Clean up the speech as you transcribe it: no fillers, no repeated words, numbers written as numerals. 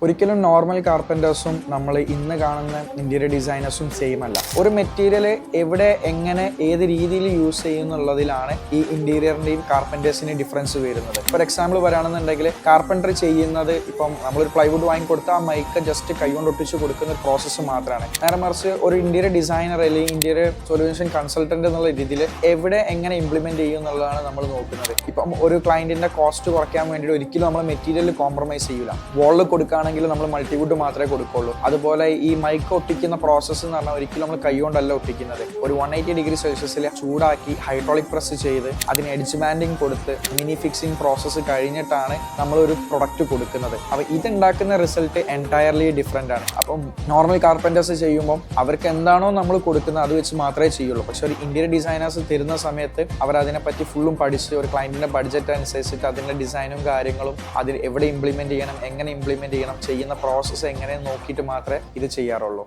ഒരിക്കലും നോർമൽ കാർപ്പൻറ്റേഴ്സും നമ്മൾ ഇന്ന് കാണുന്ന ഇന്റീരിയർ ഡിസൈനേഴ്സും സെയിം അല്ല. ഒരു മെറ്റീരിയൽ എവിടെ എങ്ങനെ ഏത് രീതിയിൽ യൂസ് ചെയ്യുന്നുള്ളതിലാണ് ഈ ഇന്റീരിയറിന്റെയും കാർപ്പൻറ്റേഴ്സിന്റെയും ഡിഫറൻസ് വരുന്നത്. ഫോർ എക്സാമ്പിൾ പറയുകയാണെന്നുണ്ടെങ്കിൽ കാർപ്പൻറ്റർ ചെയ്യുന്നത് ഇപ്പം നമ്മളൊരു പ്ലൈവുഡ് വാങ്ങിക്കൊടുത്ത് ആ മൈക്ക് ജസ്റ്റ് കൈകൊണ്ട് ഒട്ടിച്ച് കൊടുക്കുന്ന ഒരു പ്രോസസ്സ് മാത്രമാണ്. നേരെ മറിച്ച് ഒരു ഇന്റീരിയർ ഡിസൈനർ അല്ലെങ്കിൽ ഇന്റീരിയർ സൊല്യൂഷൻ കൺസൾട്ടന്റ് എന്നുള്ള രീതിയിൽ എവിടെ എങ്ങനെ ഇംപ്ലിമെന്റ് ചെയ്യും എന്നുള്ളതാണ് നമ്മൾ നോക്കുന്നത്. ഇപ്പം ഒരു ക്ലയന്റിന്റെ കോസ്റ്റ് കുറയ്ക്കാൻ വേണ്ടിയിട്ട് ഒരിക്കലും നമ്മൾ മെറ്റീരിയൽ കോംപ്രമൈസ് ചെയ്യില്ല. വോളിൽ കൊടുക്കുകയാണെങ്കിൽ നമ്മൾ മൾട്ടിവുഡ് മാത്രമേ കൊടുക്കുള്ളൂ. അതുപോലെ ഈ മൈക്ക് ഒട്ടിക്കുന്ന പ്രോസസ്സ് എന്ന് പറഞ്ഞാൽ ഒരിക്കലും നമ്മൾ കൈകൊണ്ടല്ല ഒട്ടിക്കുന്നത്. ഒരു 180 ഡിഗ്രി സെൽഷ്യസിൽ ചൂടാക്കി ഹൈഡ്രോളിക് പ്രസ് ചെയ്ത് അതിന് എഡ്ജ് ബാൻഡിങ് കൊടുത്ത് മിനി ഫിക്സിംഗ് പ്രോസസ്സ് കഴിഞ്ഞിട്ടാണ് നമ്മളൊരു പ്രൊഡക്റ്റ് കൊടുക്കുന്നത്. അപ്പോൾ ഇതുണ്ടാക്കുന്ന റിസൾട്ട് എൻറ്റയർലി ഡിഫറെൻ്റ് ആണ്. അപ്പം നോർമൽ കാർപ്പൻറ്റേഴ്സ് ചെയ്യുമ്പോൾ അവർക്ക് എന്താണോ നമ്മൾ കൊടുക്കുന്നത് അത് വെച്ച് മാത്രമേ ചെയ്യുള്ളൂ. പക്ഷെ ഒരു ഇന്റീരിയർ ഡിസൈനേഴ്സ് തരുന്ന സമയത്ത് അവർ അതിനെപ്പറ്റി ഫുള്ളും പഠിച്ച് ഒരു ക്ലയന്റിന്റെ ബഡ്ജറ്റ് അനുസരിച്ചിട്ട് അതിൻ്റെ ഡിസൈനും കാര്യങ്ങളും അതിൽ എവിടെ ഇംപ്ലിമെന്റ് ചെയ്യണം, എങ്ങനെ ഇംപ്ലിമെന്റ് ചെയ്യണം, ചെയ്യുന്ന പ്രോസസ്സ് എങ്ങനെ നോക്കിയിട്ട് മാത്രമേ ഇത് ചെയ്യാറുള്ളൂ.